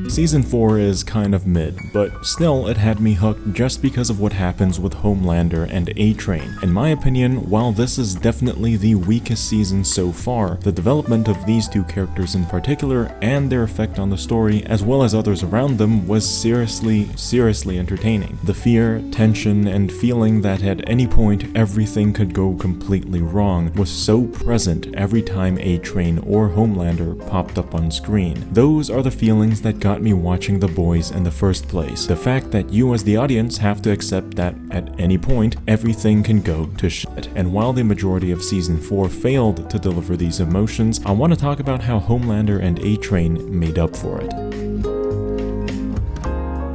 Season 4 is kind of mid, but still it had me hooked just because of what happens with Homelander and A-Train. In my opinion, while this is definitely the weakest season so far, the development of these two characters in particular and their effect on the story, as well as others around them, was seriously entertaining. The fear, tension, and feeling that at any point everything could go completely wrong was so present every time A-Train or Homelander popped up on screen. Those are the feelings that got me watching The Boys in the first place. The fact that you as the audience have to accept that at any point everything can go to shit. And while the majority of season 4 failed to deliver these emotions, I want to talk about how Homelander and A-Train made up for it.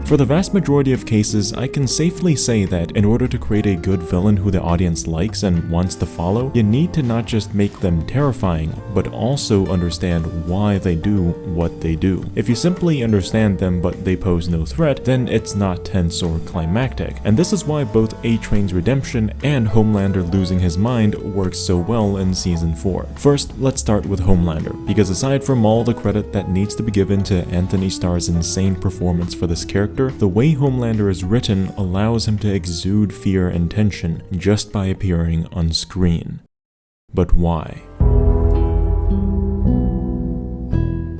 For the vast majority of cases, I can safely say that in order to create a good villain who the audience likes and wants to follow, you need to not just make them terrifying, but also understand why they do what they do. If you simply understand them but they pose no threat, then it's not tense or climactic. And this is why both A-Train's redemption and Homelander losing his mind works so well in season 4. First, let's start with Homelander, because aside from all the credit that needs to be given to Anthony Starr's insane performance for this character, the way Homelander is written allows him to exude fear and tension just by appearing on screen. But why?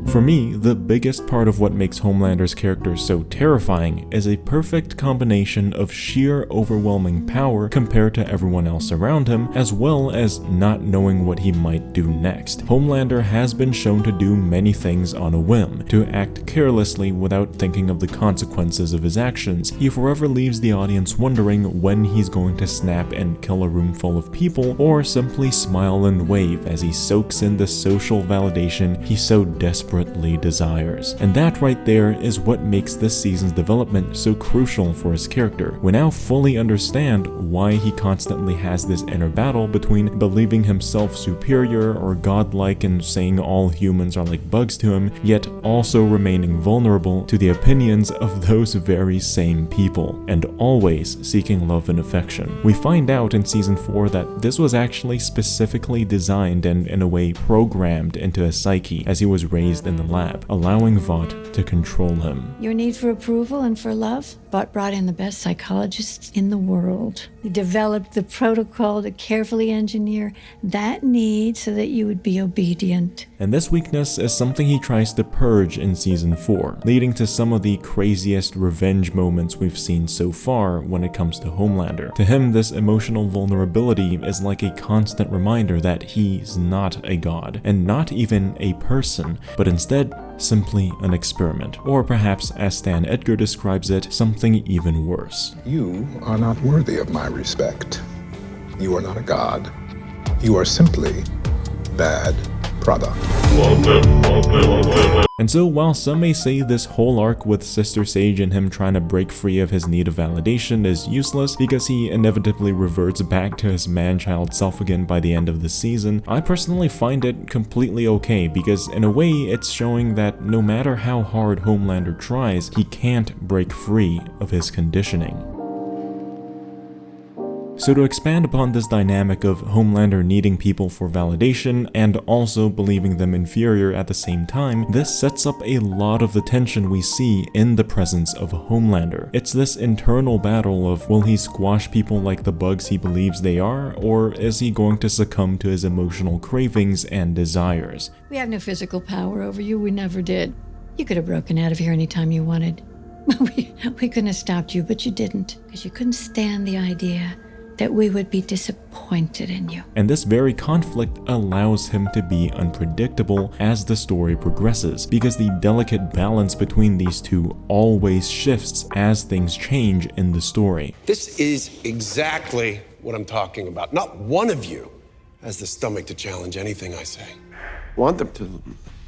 For me, the biggest part of what makes Homelander's character so terrifying is a perfect combination of sheer overwhelming power compared to everyone else around him, as well as not knowing what he might do next. Homelander has been shown to do many things on a whim, to act carelessly without thinking of the consequences of his actions. He forever leaves the audience wondering when he's going to snap and kill a room full of people, or simply smile and wave as he soaks in the social validation he so desperately desires. And that right there is what makes this season's development so crucial for his character. We now fully understand why he constantly has this inner battle between believing himself superior or godlike and saying all humans are like bugs to him, yet also remaining vulnerable to the opinions of those very same people, and always seeking love and affection. We find out in season 4 that this was actually specifically designed and in a way programmed into his psyche as he was raised in the lab, allowing Vought to control him. Your need for approval and for love? Vought brought in the best psychologists in the world. He developed the protocol to carefully engineer that need so that you would be obedient. And this weakness is something he tries to purge in season 4, leading to some of the craziest revenge moments we've seen so far when it comes to Homelander. To him, this emotional vulnerability is like a constant reminder that he's not a god, and not even a person, but instead simply an experiment. Or perhaps, as Stan Edgar describes it, something even worse. You are not worthy of my respect. You are not a god. You are simply bad product. And so while some may say this whole arc with Sister Sage and him trying to break free of his need of validation is useless because he inevitably reverts back to his man-child self again by the end of the season, I personally find it completely okay, because in a way it's showing that no matter how hard Homelander tries, he can't break free of his conditioning. So to expand upon this dynamic of Homelander needing people for validation and also believing them inferior at the same time, this sets up a lot of the tension we see in the presence of Homelander. It's this internal battle of, will he squash people like the bugs he believes they are, or is he going to succumb to his emotional cravings and desires? We have no physical power over you. We never did. You could have broken out of here anytime you wanted. We couldn't have stopped you, but you didn't, because you couldn't stand the idea that we would be disappointed in you. And this very conflict allows him to be unpredictable as the story progresses, because the delicate balance between these two always shifts as things change in the story. This is exactly what I'm talking about. Not one of you has the stomach to challenge anything I say. Want them to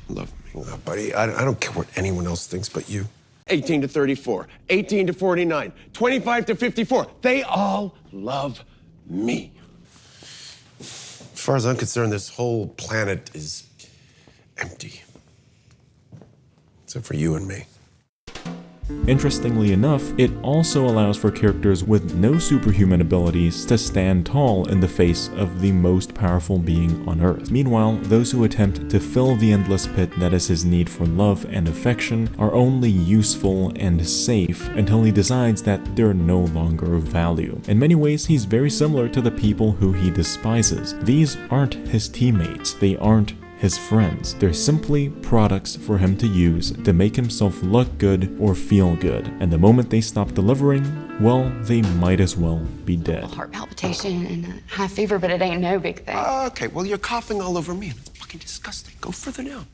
love me. No, buddy, I don't care what anyone else thinks but you. 18 to 34, 18 to 49, 25 to 54. They all love me. As far as I'm concerned, this whole planet is empty. Except for you and me. Interestingly enough, it also allows for characters with no superhuman abilities to stand tall in the face of the most powerful being on Earth. Meanwhile, those who attempt to fill the endless pit that is his need for love and affection are only useful and safe until he decides that they're no longer of value. In many ways, he's very similar to the people who he despises. These aren't his teammates, they aren't his friends. They're simply products for him to use to make himself look good or feel good. And the moment they stop delivering, well, they might as well be dead. Heart palpitation and a high fever, but it ain't no big thing. Okay, well, you're coughing all over me. It's fucking disgusting. Go further now.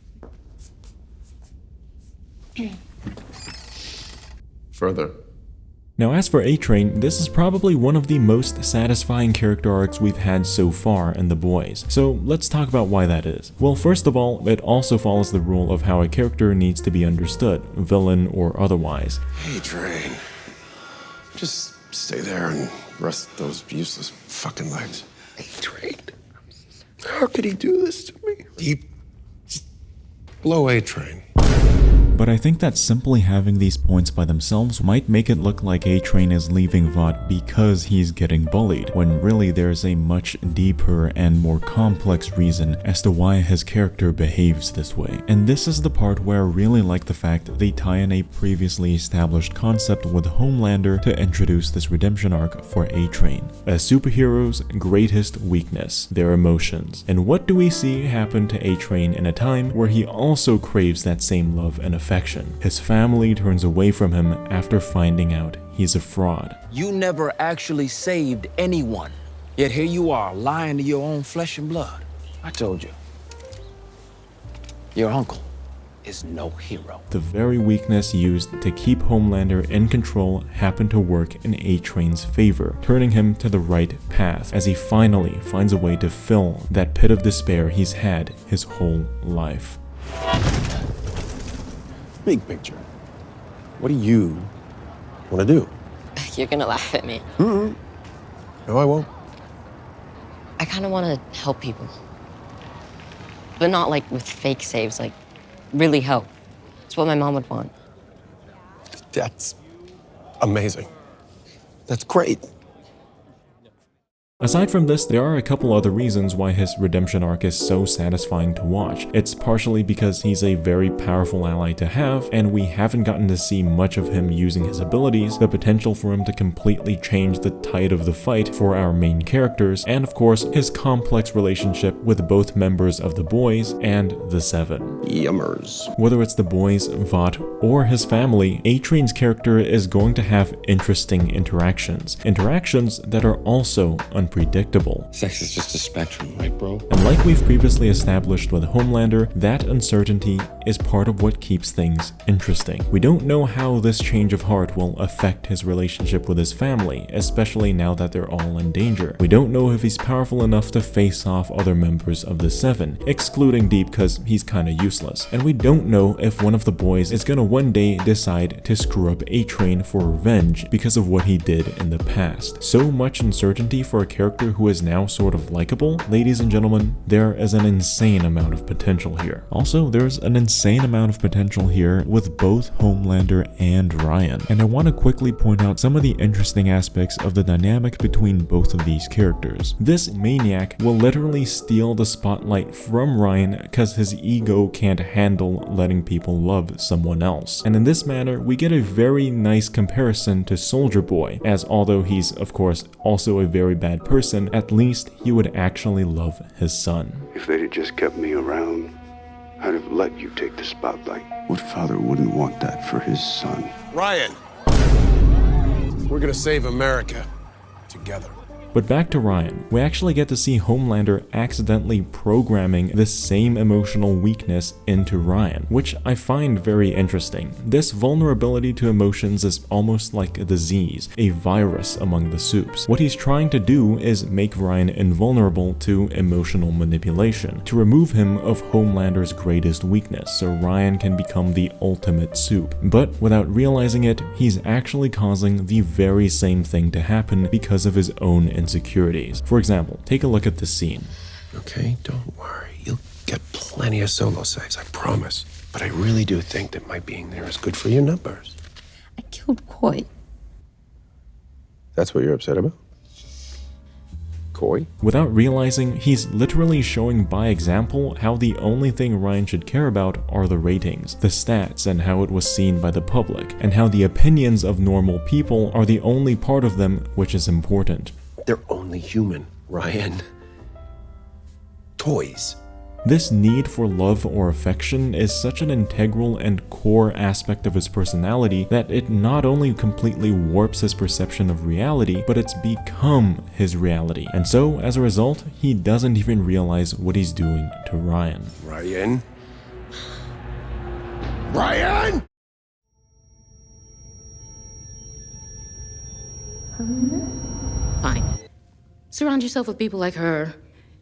Further. Now, as for A-Train, this is probably one of the most satisfying character arcs we've had so far in The Boys. So let's talk about why that is. Well, first of all, it also follows the rule of how a character needs to be understood, villain or otherwise. A-Train. Just stay there and rest those useless fucking legs. A-Train. How could he do this to me? Just blow A-Train. But I think that simply having these points by themselves might make it look like A-Train is leaving Vought because he's getting bullied, when really there's a much deeper and more complex reason as to why his character behaves this way. And this is the part where I really like the fact they tie in a previously established concept with Homelander to introduce this redemption arc for A-Train. A superhero's greatest weakness, their emotions. And what do we see happen to A-Train in a time where he also craves that same love and affection? His family turns away from him after finding out he's a fraud. You never actually saved anyone, yet here you are lying to your own flesh and blood. I told you, your uncle is no hero. The very weakness used to keep Homelander in control happened to work in A-Train's favor, turning him to the right path as he finally finds a way to fill that pit of despair he's had his whole life. Big picture. What do you want to do? You're gonna laugh at me. No, I won't. I kind of want to help people. But not like with fake saves, like really help. It's what my mom would want. That's amazing. That's great. Aside from this, there are a couple other reasons why his redemption arc is so satisfying to watch. It's partially because he's a very powerful ally to have, and we haven't gotten to see much of him using his abilities, the potential for him to completely change the tide of the fight for our main characters, and of course, his complex relationship with both members of the Boys and the Seven. Yummers. Whether it's the Boys, Vought, or his family, A-Train's character is going to have interesting interactions that are also unpredictable. Sex is just a spectrum, right, bro? And like we've previously established with Homelander, that uncertainty is part of what keeps things interesting. We don't know how this change of heart will affect his relationship with his family, especially now that they're all in danger. We don't know if he's powerful enough to face off other members of the Seven, excluding Deep because he's kinda useless. And we don't know if one of the Boys is gonna one day decide to screw up A-Train for revenge because of what he did in the past. So much uncertainty for a character who is now sort of likable. Ladies and gentlemen, there is an insane amount of potential here. Also, there's an insane amount of potential here with both Homelander and Ryan. And I want to quickly point out some of the interesting aspects of the dynamic between both of these characters. This maniac will literally steal the spotlight from Ryan because his ego can't handle letting people love someone else. And in this manner, we get a very nice comparison to Soldier Boy, as although he's of course also a very bad person, at least he would actually love his son. If they'd have just kept me around, I'd have let you take the spotlight. What father wouldn't want that for his son? Ryan, we're gonna save America together. But back to Ryan, we actually get to see Homelander accidentally programming this same emotional weakness into Ryan, which I find very interesting. This vulnerability to emotions is almost like a disease, a virus among the Supes. What he's trying to do is make Ryan invulnerable to emotional manipulation, to remove him of Homelander's greatest weakness, so Ryan can become the ultimate Supe. But without realizing it, he's actually causing the very same thing to happen because of his own insecurities. For example, take a look at this scene. Okay, don't worry. You'll get plenty of solo saves, I promise. But I really do think that my being there is good for your numbers. I killed Coy. That's what you're upset about? Coy? Without realizing, he's literally showing by example how the only thing Ryan should care about are the ratings, the stats, and how it was seen by the public, and how the opinions of normal people are the only part of them which is important. They're only human, Ryan. Toys. This need for love or affection is such an integral and core aspect of his personality that it not only completely warps his perception of reality, but it's become his reality. And so, as a result, he doesn't even realize what he's doing to Ryan. Ryan? Ryan! Fine. Surround yourself with people like her,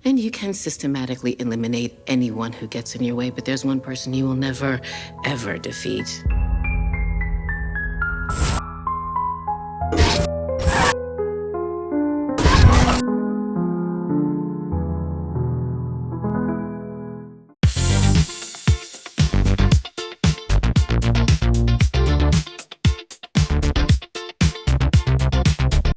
and you can systematically eliminate anyone who gets in your way, but there's one person you will never, ever defeat.